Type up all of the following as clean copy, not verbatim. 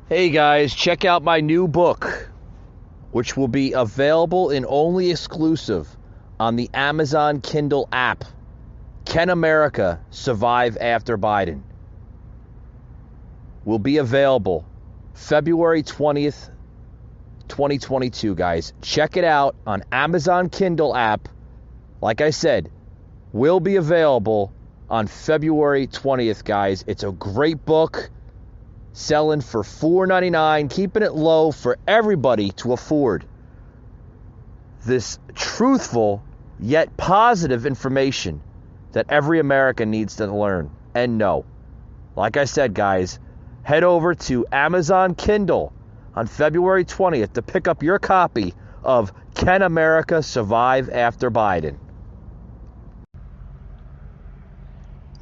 Hey guys, check out my new book, which will be available and only exclusive on the Amazon Kindle app. Can America Survive After Biden? Will be available February 20th, 2022, guys. Check it out on Amazon Kindle app. Like I said, will be available on February 20th, guys. It's a great book. Selling for $4.99, keeping it low for everybody to afford this truthful yet positive information that every American needs to learn and know. Like I said, guys, head over to Amazon Kindle on February 20th to pick up your copy of Can America Survive After Biden?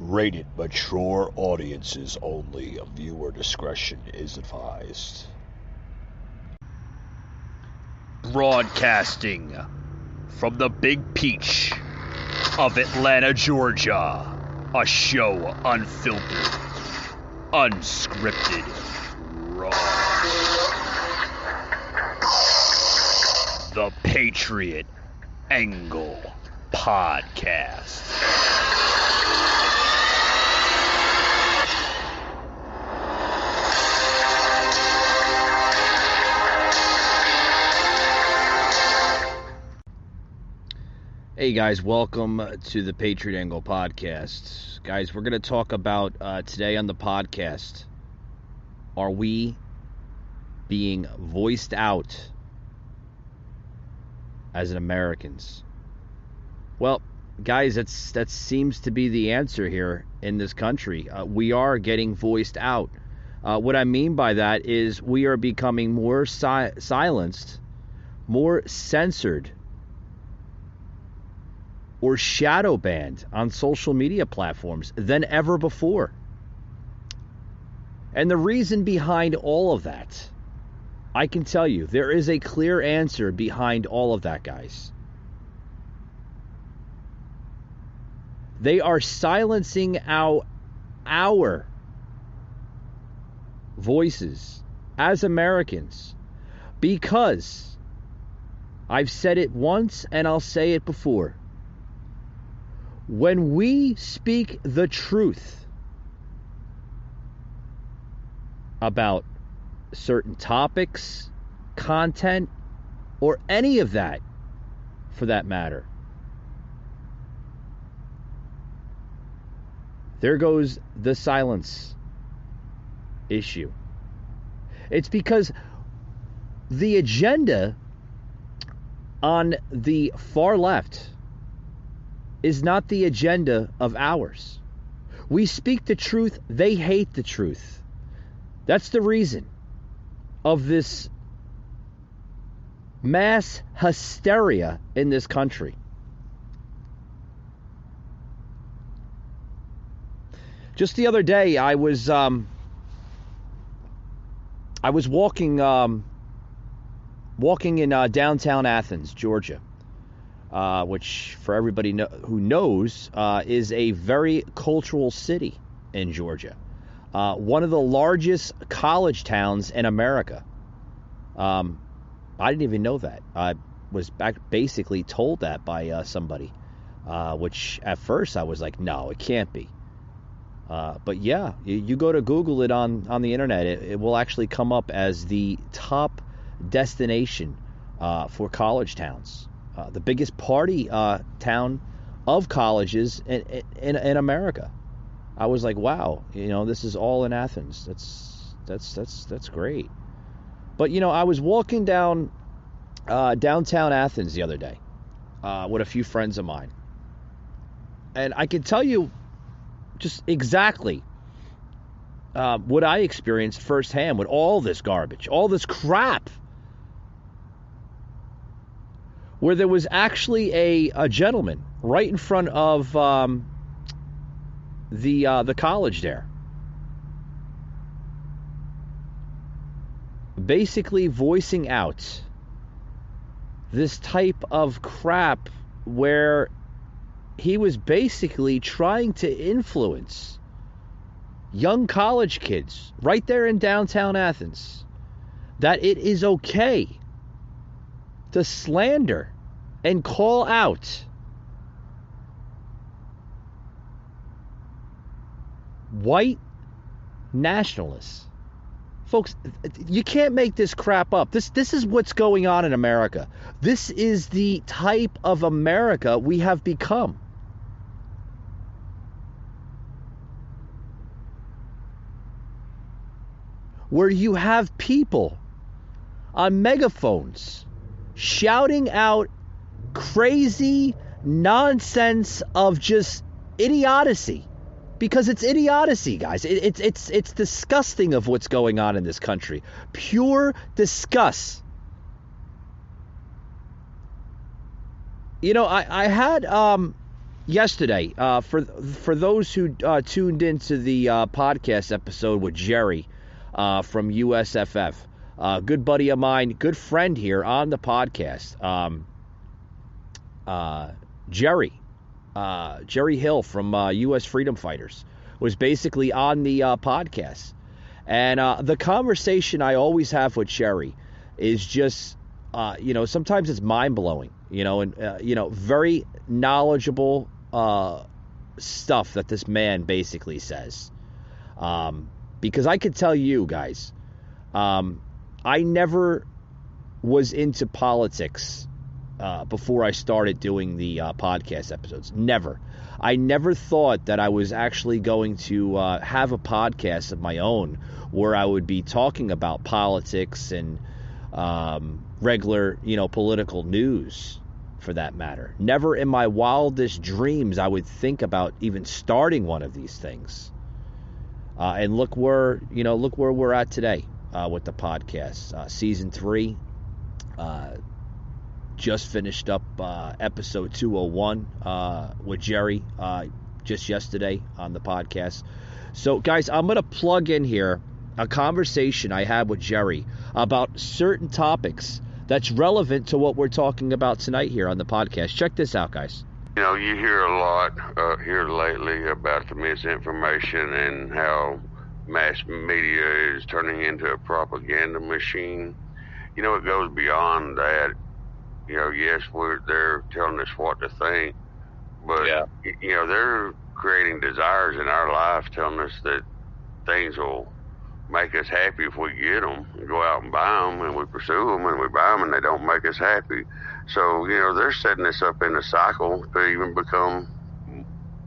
Rated mature audiences only. Viewer discretion is advised. Broadcasting from the Big Peach of Atlanta, Georgia. A show unfiltered, unscripted, raw. The Patriot Angle Podcast. Hey guys, welcome to the Patriot Angle Podcast. Guys, we're going to talk about today on the podcast, are we being voiced out as Americans? Well, guys, that seems to be the answer here in this country. We are getting voiced out. What I mean by that is we are becoming more silenced, more censored, or shadow banned on social media platforms than ever before. And the reason behind all of that, I can tell you, there is a clear answer behind all of that, guys. They are silencing our voices as Americans because I've said it once and I'll say it before. When we speak the truth about certain topics, content, or any of that, for that matter, there goes the silence issue. It's because the agenda on the far left is not the agenda of ours. We speak the truth, they hate the truth. That's the reason of this mass hysteria in this country. Just the other day, I was walking in downtown Athens, Georgia. Which, for everybody who knows, is a very cultural city in Georgia. One of the largest college towns in America. I didn't even know that. I was basically told that by somebody, which at first I was like, no, it can't be. But yeah, you go to Google it on the internet, it will actually come up as the top destination for college towns. The biggest party town of colleges in America. I was like, wow, this is all in Athens. That's great. But I was walking down downtown Athens the other day with a few friends of mine, and I can tell you just exactly what I experienced firsthand with all this garbage, all this crap. Where there was actually a gentleman right in front of the college there, basically voicing out this type of crap where he was basically trying to influence young college kids right there in downtown Athens that it is okay to slander and call out white nationalists. Folks, you can't make this crap up. This is what's going on in America. This is the type of America we have become. Where you have people on megaphones shouting out crazy nonsense of just idiocy. Because it's idiocy, guys. It's disgusting of what's going on in this country. Pure disgust. You know, I had yesterday, for those who tuned into the podcast episode with Jerry from USFF, good buddy of mine, good friend here on the podcast, Jerry Hill from U.S. Freedom Fighters was basically on the podcast. And the conversation I always have with Jerry is just, sometimes it's mind-blowing, and, very knowledgeable stuff that this man basically says. Because I could tell you guys, I never was into politics before I started doing the podcast episodes. Never. I never thought that I was actually going to have a podcast of my own where I would be talking about politics and regular, political news, for that matter. Never in my wildest dreams I would think about even starting one of these things. And look where we're at today with the podcast. Season 3. Just finished up episode 201 with Jerry just yesterday on the podcast. So, guys, I'm going to plug in here a conversation I had with Jerry about certain topics that's relevant to what we're talking about tonight here on the podcast. Check this out, guys. You hear a lot here lately about the misinformation and how mass media is turning into a propaganda machine. It goes beyond that. Yes, they're telling us what to think, but, they're creating desires in our life, telling us that things will make us happy if we get them, and go out and buy them, and we pursue them, and we buy them, and they don't make us happy. So, they're setting us up in a cycle to even become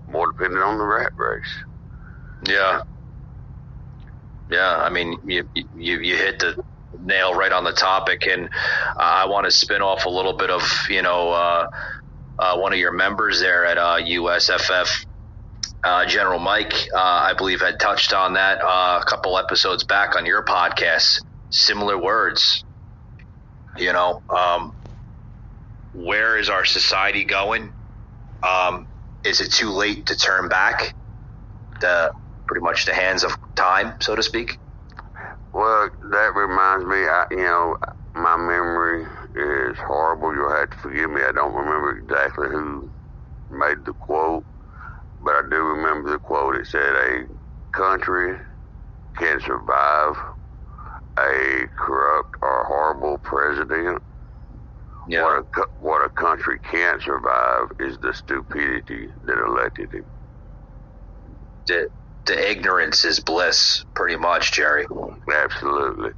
more dependent on the rat race. Yeah. Yeah, I mean, you hit the nail right on the topic, and I want to spin off a little bit of one of your members there at USFF, General Mike, I believe had touched on that a couple episodes back on your podcast. Similar words. Where is our society going? Is it too late to turn back pretty much the hands of time, so to speak? Well, that reminds me, my memory is horrible. You'll have to forgive me. I don't remember exactly who made the quote, but I do remember the quote. It said, "A country can survive a corrupt or horrible president. Yeah. What a country can't survive is the stupidity that elected him." The ignorance is bliss, pretty much, Jerry. Absolutely.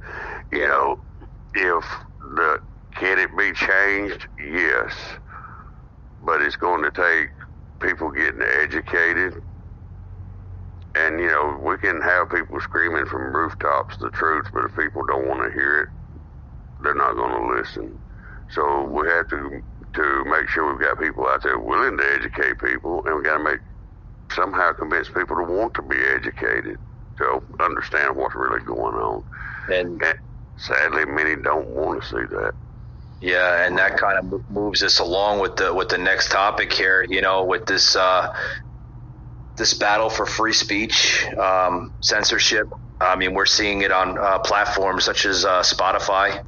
Can it be changed? Yes. But it's going to take people getting educated. And, we can have people screaming from rooftops the truth, but if people don't want to hear it, they're not going to listen. So we have to make sure we've got people out there willing to educate people, and we got to somehow convince people to want to be educated, to understand what's really going on. And sadly, many don't want to see that. Yeah, and that kind of moves us along with the next topic here. With this this battle for free speech, censorship. I mean, we're seeing it on platforms such as Spotify.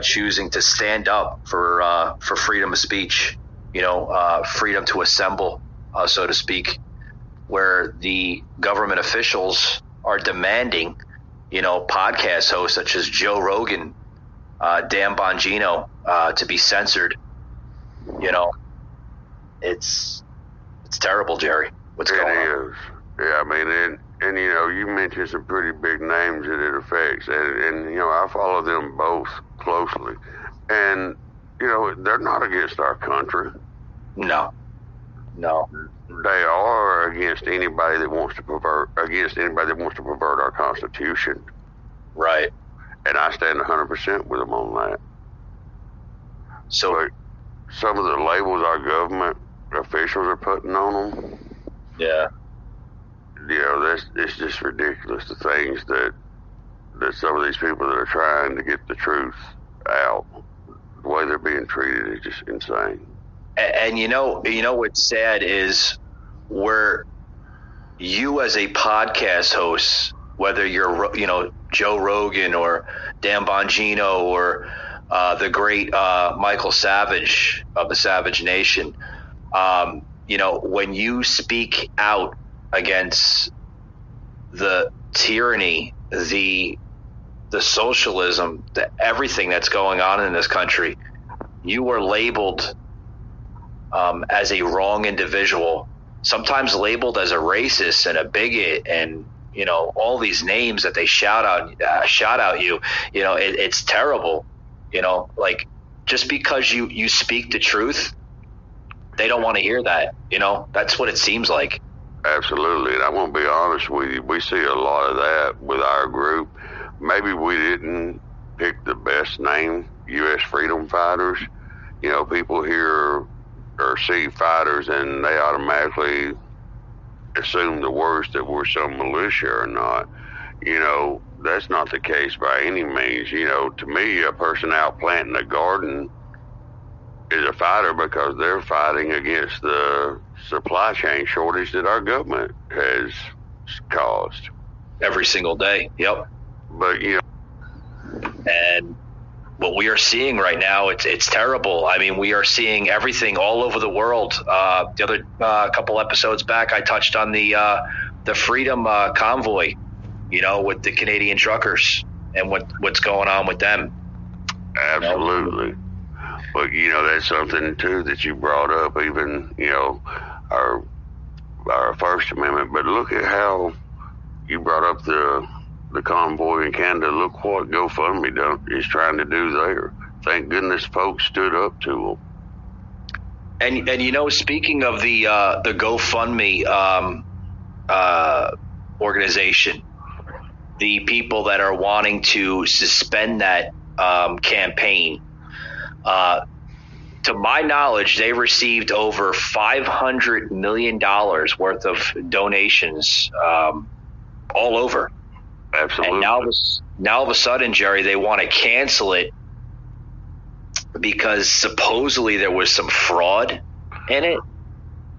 Choosing to stand up for freedom of speech. Freedom to assemble, so to speak. where the government officials are demanding, podcast hosts such as Joe Rogan, Dan Bongino, to be censored. It's terrible, Jerry. What's going on? It is. Yeah, I mean, and you mentioned some pretty big names that it affects, and I follow them both closely, and they're not against our country. No. They are against anybody that wants to pervert our Constitution. Right. And I stand 100% with them on that. So, but some of the labels our government officials are putting on them. Yeah. It's just ridiculous. The things that some of these people that are trying to get the truth out, the way they're being treated is just insane. And what's sad is where you as a podcast host, whether you're Joe Rogan or Dan Bongino or the great Michael Savage of the Savage Nation, when you speak out against the tyranny, the socialism, everything that's going on in this country, you are labeled as a wrong individual, sometimes labeled as a racist and a bigot, and all these names that they shout out you. It's terrible. Like, just because you speak the truth, they don't want to hear that. That's what it seems like. Absolutely, and I'm gonna be honest with you. We see a lot of that with our group. Maybe we didn't pick the best name, U.S. Freedom Fighters. People hear or see fighters and they automatically assume the worst, that we're some militia or not. That's not the case by any means. To me, a person out planting a garden is a fighter because they're fighting against the supply chain shortage that our government has caused. Every single day. Yep. But, and what we are seeing right now, it's terrible. I mean, we are seeing everything all over the world. The other couple episodes back, I touched on the Freedom Convoy, with the Canadian truckers and what's going on with them. Absolutely. But, that's something, too, that you brought up, even, our First Amendment. But look at how you brought up the convoy in Canada. Look what GoFundMe is trying to do there. Thank goodness folks stood up to them. And speaking of the GoFundMe organization, the people that are wanting to suspend that campaign, to my knowledge, they received over $500 million worth of donations all over. Absolutely. And now all of a sudden, Jerry, they want to cancel it because supposedly there was some fraud in it.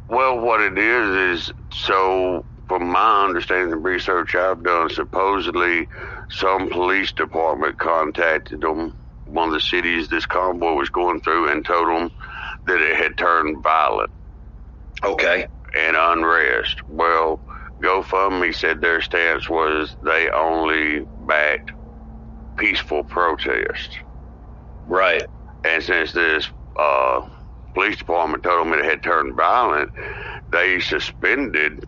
Well, what it is so from my understanding, the research I've done, supposedly some police department contacted them, one of the cities this convoy was going through, and told them that it had turned violent. Okay. And unrest. Well, GoFundMe said their stance was they only backed peaceful protest. Right. And since this police department told them it had turned violent, they suspended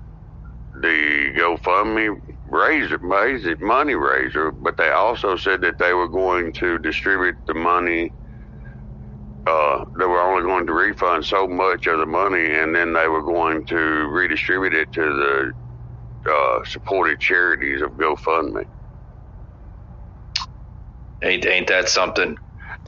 the GoFundMe money raiser, but they also said that they were going to distribute the money. They were only going to refund so much of the money, and then they were going to redistribute it to the supported charities of GoFundMe. Ain't that something?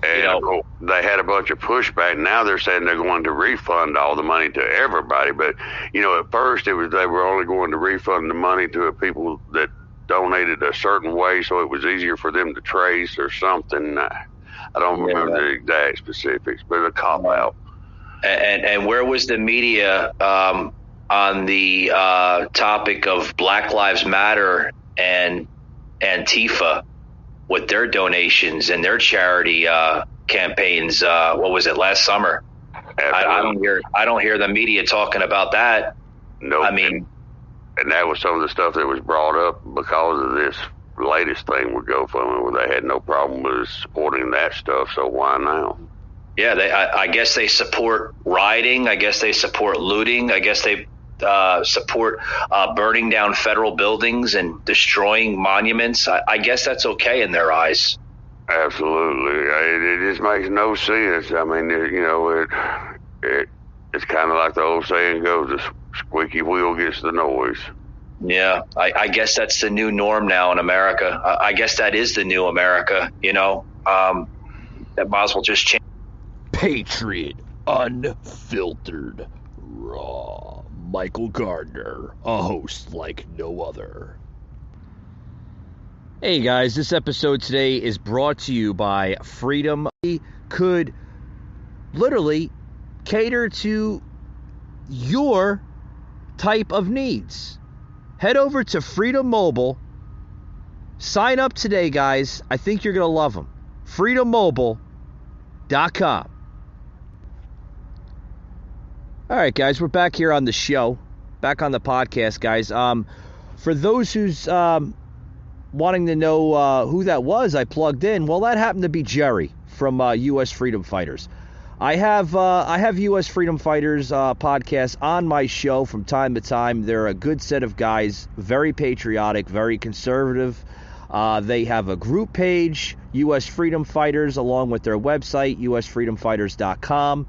And they had a bunch of pushback. Now they're saying they're going to refund all the money to everybody. But, at first they were only going to refund the money to people that donated a certain way, so it was easier for them to trace or something. I don't remember the exact specifics, but a cop-out. And where was the media on the topic of Black Lives Matter and Antifa with their donations and their charity campaigns? What was it, last summer? I don't hear the media talking about that. No. I mean, And that was some of the stuff that was brought up because of this latest thing with GoFundMe, where they had no problem with supporting that stuff, so why now? Yeah, I guess they support rioting. I guess they support looting. I guess they support burning down federal buildings and destroying monuments. I guess that's okay in their eyes. Absolutely. It just makes no sense. I mean, it's kind of like the old saying goes, the squeaky wheel gets the noise. Yeah, I guess that's the new norm now in America. I guess that is the new America, that might as well just change. Patriot, unfiltered, raw. Michael Gardner, a host like no other. Hey guys, this episode today is brought to you by Freedom. We could literally cater to your type of needs. Head over to Freedom Mobile. Sign up today, guys. I think you're going to love them. FreedomMobile.com. All right, guys, we're back here on the show. Back on the podcast, guys. For those who's wanting to know who that was I plugged in, well, that happened to be Jerry from U.S. Freedom Fighters. I have U.S. Freedom Fighters podcasts on my show from time to time. They're a good set of guys, very patriotic, very conservative. They have a group page, U.S. Freedom Fighters, along with their website, usfreedomfighters.com.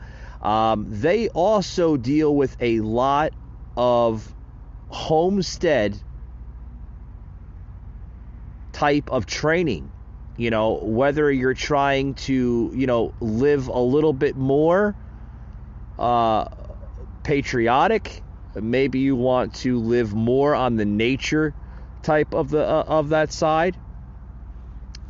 They also deal with a lot of homestead type of training. Whether you're trying to, live a little bit more patriotic, maybe you want to live more on the nature type of that side.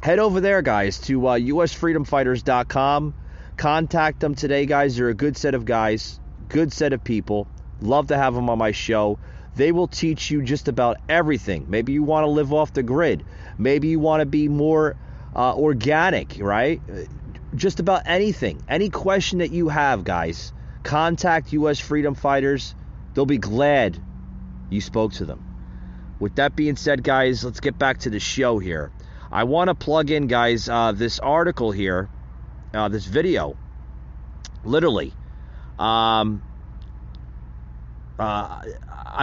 Head over there, guys, to usfreedomfighters.com. Contact them today, guys. They're a good set of guys, good set of people. Love to have them on my show. They will teach you just about everything. Maybe you want to live off the grid. Maybe you want to be more organic, right? Just about anything. Any question that you have, guys, contact U.S. Freedom Fighters. They'll be glad you spoke to them. With that being said, guys, let's get back to the show here. I want to plug in, guys, this article here, this video, literally. I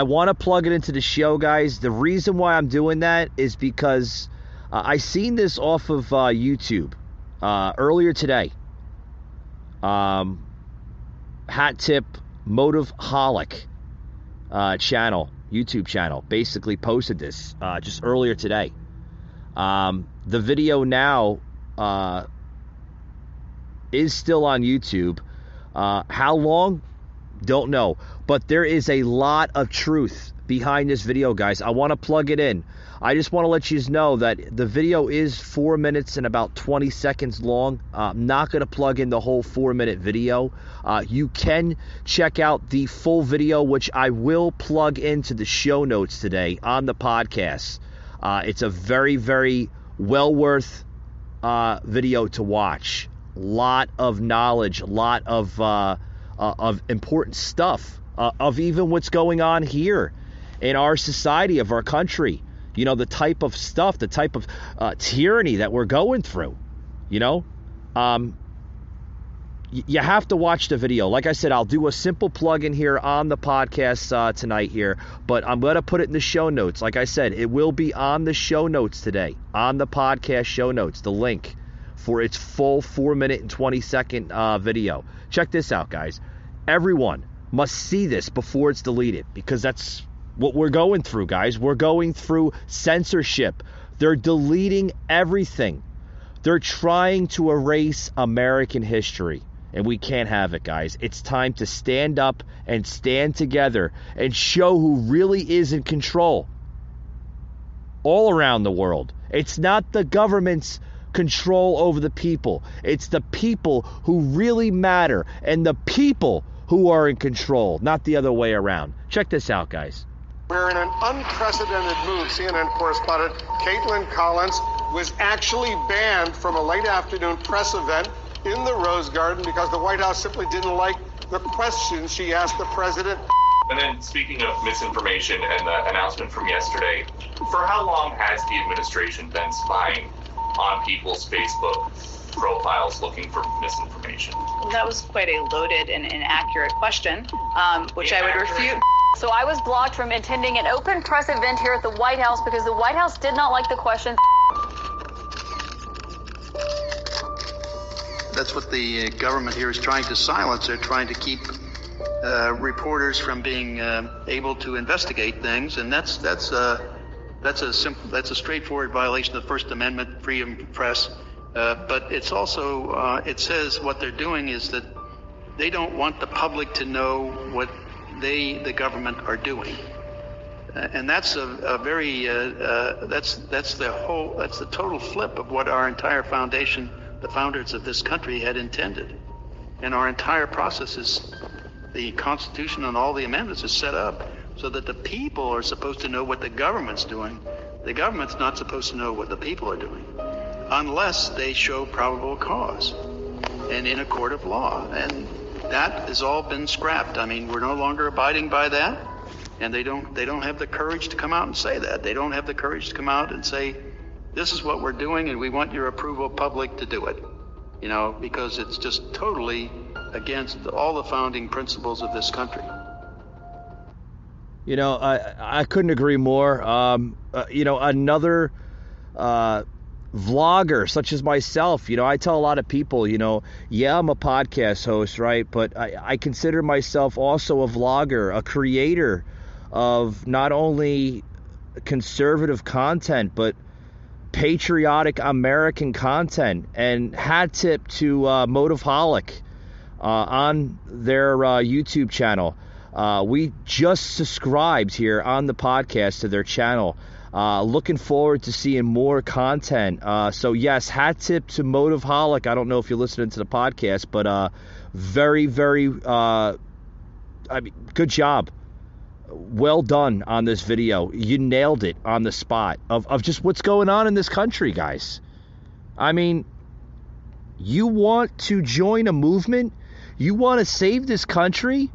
want to plug it into the show, guys. The reason why I'm doing that is because I seen this off of YouTube earlier today. Hat Tip Motiveholic channel, YouTube channel, basically posted this just earlier today. The video now is still on YouTube. How long? Don't know. But there is a lot of truth behind this video, guys. I want to plug it in. I just want to let you know that the video is 4 minutes and about 20 seconds long. I'm not going to plug in the whole 4-minute video. You can check out the full video, which I will plug into the show notes today on the podcast. It's a very, very well worth video to watch. Lot of knowledge, lot of important stuff, of even what's going on here in our society, of our country. The type of stuff, the type of tyranny that we're going through. You have to watch the video. Like I said, I'll do a simple plug-in here on the podcast tonight here, but I'm going to put it in the show notes. Like I said, it will be on the show notes today, on the podcast show notes, the link for its full 4-minute and 20-second video. Check this out, guys. Everyone must see this before it's deleted, because that's what we're going through, guys. We're going through censorship. They're deleting everything. They're trying to erase American history, and we can't have it, guys. It's time to stand up and stand together and show who really is in control all around the world. It's not the government's control over the people. It's the people who really matter, and the people who are in control, not the other way around. Check this out, guys. We're in an unprecedented move. CNN correspondent Caitlin Collins was actually banned from a late afternoon press event in the Rose Garden because the White House simply didn't like the questions she asked the president. And then, speaking of misinformation and the announcement from yesterday, for how long has the administration been spying on people's Facebook profiles looking for misinformation? That was quite a loaded and inaccurate question, which I would refute. So I was blocked from attending an open press event here at the White House because the White House did not like the question. That's what the government here is trying to silence. They're trying to keep reporters from being able to investigate things, and that's a straightforward violation of the First Amendment, freedom of press. But it's also it says what they're doing is that they don't want the public to know what the government, are doing, and that's a very that's the total flip of what our entire foundation, the founders of this country, had intended. And our entire process is, the Constitution and all the amendments is set up so that the people are supposed to know what the government's doing. The government's not supposed to know what the people are doing unless they show probable cause and in a court of law. And that has all been scrapped. I mean, we're no longer abiding by that, and they don't have the courage to come out and say that. They don't have the courage to come out and say, this is what we're doing and we want your approval, public, to do it. You know, because it's just totally against all the founding principles of this country. You know, I couldn't agree more. You know, another vlogger such as myself, you know, I tell a lot of people, you know, yeah, I'm a podcast host, right? But I consider myself also a vlogger, a creator of not only conservative content, but patriotic American content. And hat tip to Motiveholic on their YouTube channel. We just subscribed here on the podcast to their channel. Looking forward to seeing more content. So yes, hat tip to Motiveholic. I don't know if you're listening to the podcast, but very, very, I mean, good job. Well done on this video. You nailed it on the spot of just what's going on in this country, guys. I mean, you want to join a movement? You want to save this country?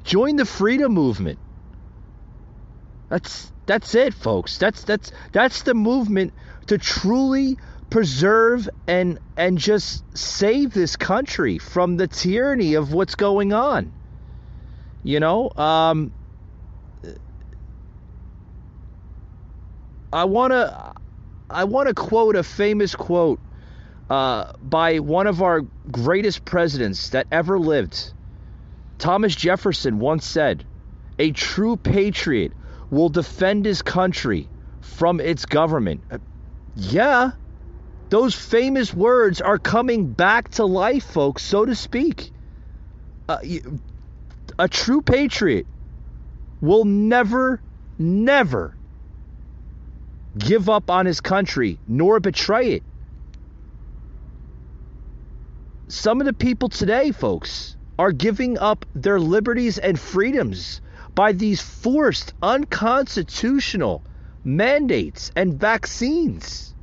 Join the freedom movement. That's it, folks. That's the movement to truly preserve and just save this country from the tyranny of what's going on. You know, I want to quote a famous quote by one of our greatest presidents that ever lived. Thomas Jefferson once said, "A true patriot will defend his country from its government." Yeah, those famous words are coming back to life, folks, so to speak. A true patriot will never give up on his country nor betray it. Some of the people today, folks, are giving up their liberties and freedoms by these forced, unconstitutional mandates and vaccines.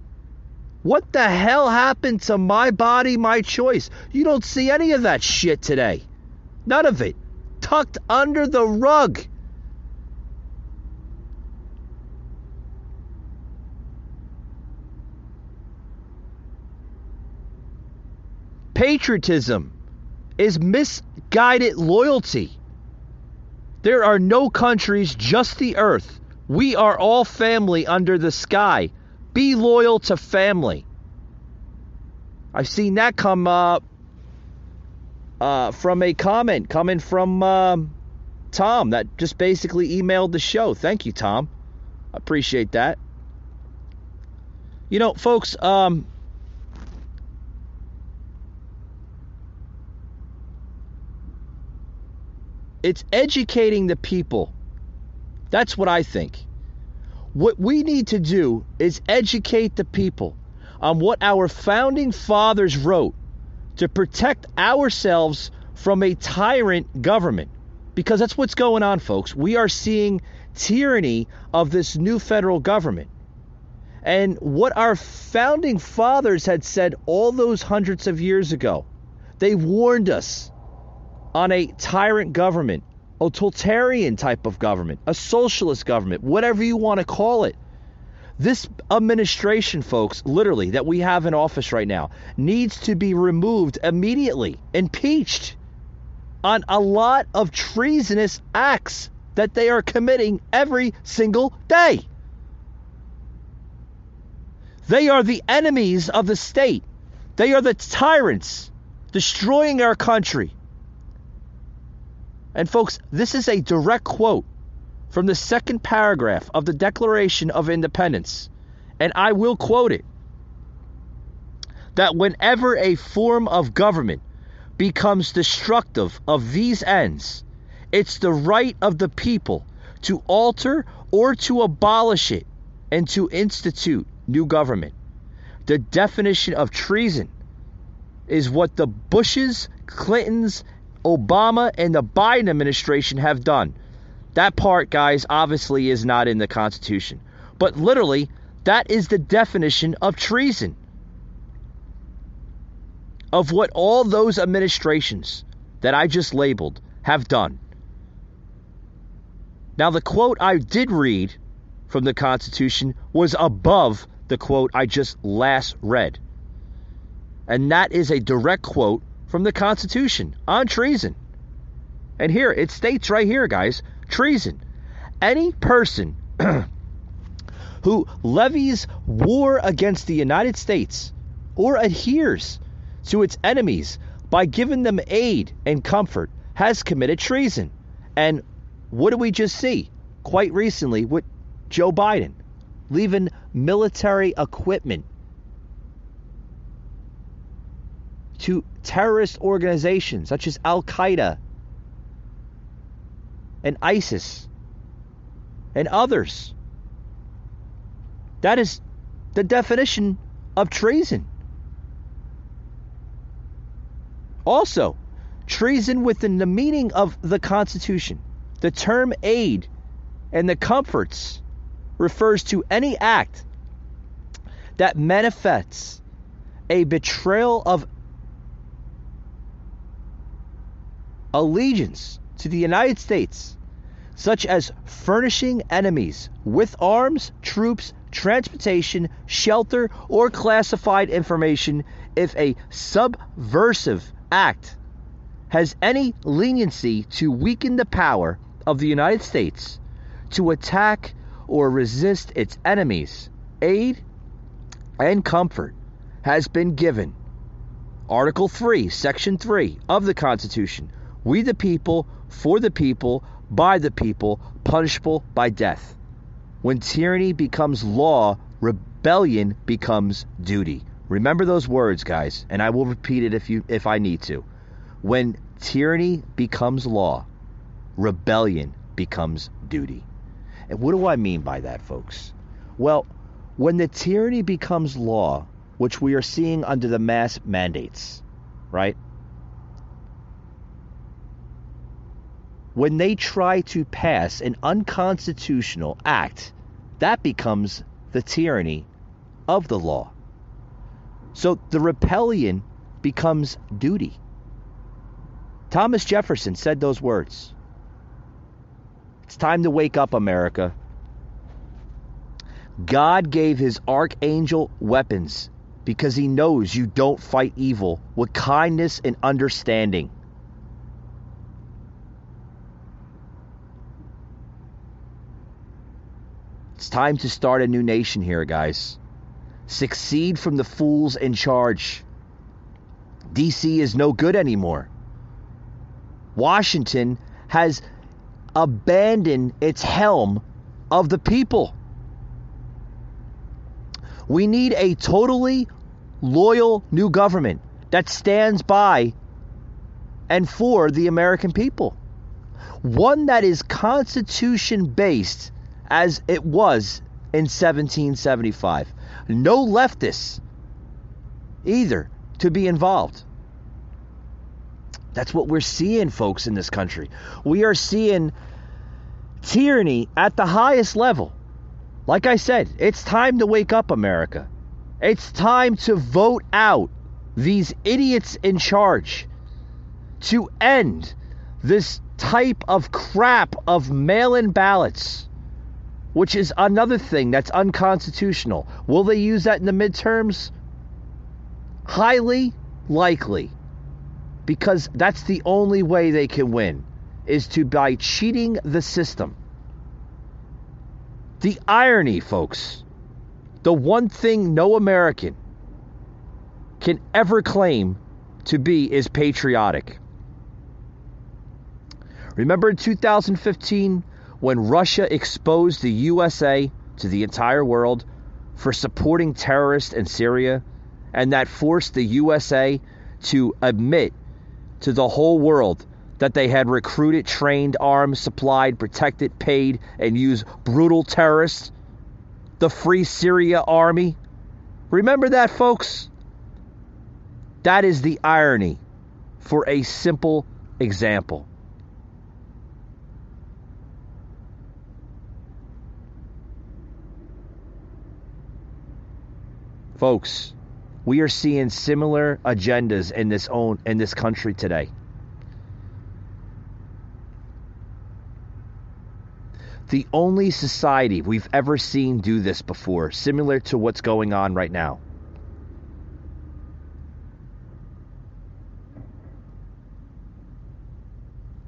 What the hell happened to my body, my choice? You don't see any of that shit today. None of it. Tucked under the rug. Patriotism is misguided loyalty. There are no countries, just the earth. We are all family under the sky. Be loyal to family. I've seen that come from a comment coming from Tom that just basically emailed the show. Thank you, Tom. I appreciate that. You know, folks, it's educating the people. That's what I think. What we need to do is educate the people on what our founding fathers wrote to protect ourselves from a tyrant government. Because that's what's going on, folks. We are seeing tyranny of this new federal government. And what our founding fathers had said all those hundreds of years ago, they warned us on a tyrant government a totalitarian type of government, a socialist government, whatever you want to call it. This administration, folks, literally, that we have in office right now, needs to be removed immediately, impeached on a lot of treasonous acts that they are committing every single day. They are the enemies of the state. They are the tyrants destroying our country. And folks, this is a direct quote from the second paragraph of the Declaration of Independence. And I will quote it. That whenever a form of government becomes destructive of these ends, it's the right of the people to alter or to abolish it and to institute new government. The definition of treason is what the Bushes, Clintons, Obama, and the Biden administration have done. That part, guys, obviously is not in the Constitution. But literally, that is the definition of treason. Of what all those administrations that I just labeled have done. Now, the quote I did read from the Constitution was above the quote I just last read. And that is a direct quote from the Constitution on treason. And here, it states right here, guys, treason. Any person who levies war against the United States or adheres to its enemies by giving them aid and comfort has committed treason. And what do we just see quite recently with Joe Biden leaving military equipment to terrorist organizations such as Al-Qaeda and ISIS and others? That is the definition of treason. Also, treason within the meaning of the Constitution. The term aid and the comforts refers to any act that manifests a betrayal of allegiance to the United States, such as furnishing enemies with arms, troops, transportation, shelter, or classified information if a subversive act has any leniency to weaken the power of the United States to attack or resist its enemies. Aid and comfort has been given. Article 3, Section 3 of the Constitution. We the people, for the people, by the people, punishable by death. When tyranny becomes law, rebellion becomes duty. Remember those words, guys, and I will repeat it if I need to. When tyranny becomes law, rebellion becomes duty. And what do I mean by that, folks? Well, when the tyranny becomes law, which we are seeing under the mass mandates, right? When they try to pass an unconstitutional act, that becomes the tyranny of the law. So the rebellion becomes duty. Thomas Jefferson said those words. It's time to wake up, America. God gave his archangel weapons because he knows you don't fight evil with kindness and understanding. It's time to start a new nation here, guys. Succeed from the fools in charge. DC is no good anymore. Washington has abandoned its helm of the people. We need a totally loyal new government that stands by and for the American people. One that is Constitution-based as it was in 1775. No leftists either to be involved. That's what we're seeing, folks, in this country. We are seeing tyranny at the highest level. Like I said, it's time to wake up, America. It's time to vote out these idiots in charge to end this type of crap of mail-in ballots, which is another thing that's unconstitutional. Will they use that in the midterms? Highly likely, because that's the only way they can win, is by cheating the system. The irony, folks, the one thing no American can ever claim to be is patriotic. Remember in 2015 when Russia exposed the USA to the entire world for supporting terrorists in Syria, and that forced the USA to admit to the whole world that they had recruited, trained, armed, supplied, protected, paid, and used brutal terrorists, the Free Syria Army? Remember that, folks? That is the irony for a simple example. Folks, we are seeing similar agendas in this country today. The only society we've ever seen do this before, similar to what's going on right now,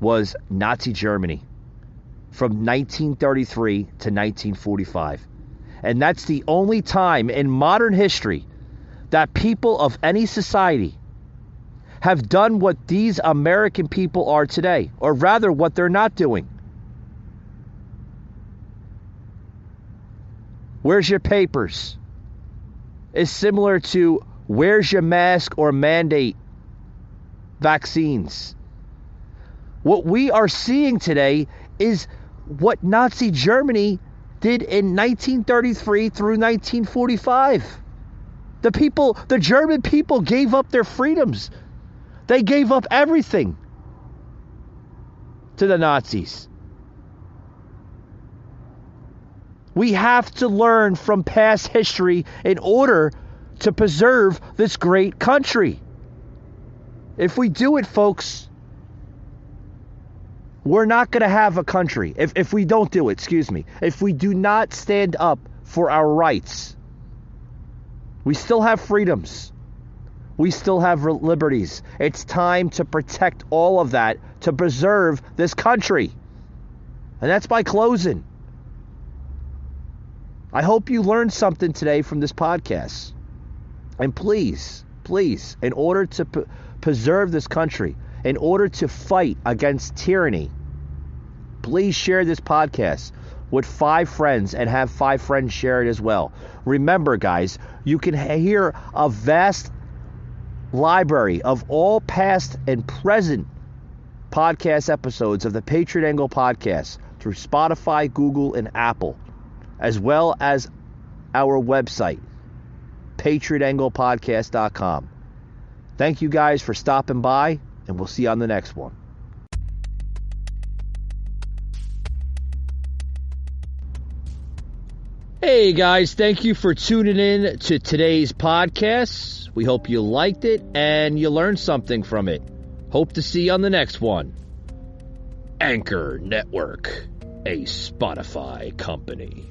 was Nazi Germany from 1933 to 1945. And that's the only time in modern history that people of any society have done what these American people are today, or rather what they're not doing. Where's your papers? Is similar to where's your mask or mandate vaccines. What we are seeing today is what Nazi Germany did in 1933 through 1945. The German people gave up their freedoms. They gave up everything to the Nazis. We have to learn from past history in order to preserve this great country. If we do it, folks, we're not going to have a country. If we don't do it, if we do not stand up for our rights, we still have freedoms. We still have liberties. It's time to protect all of that, to preserve this country. And that's by closing. I hope you learned something today from this podcast. And please, in order to preserve this country, in order to fight against tyranny, please share this podcast with 5 friends and have 5 friends share it as well. Remember, guys, you can hear a vast library of all past and present podcast episodes of the Patriot Angle podcast through Spotify, Google, and Apple, as well as our website, patriotanglepodcast.com. Thank you guys for stopping by, and we'll see you on the next one. Hey guys, thank you for tuning in to today's podcast. We hope you liked it and you learned something from it. Hope to see you on the next one. Anchor Network, a Spotify company.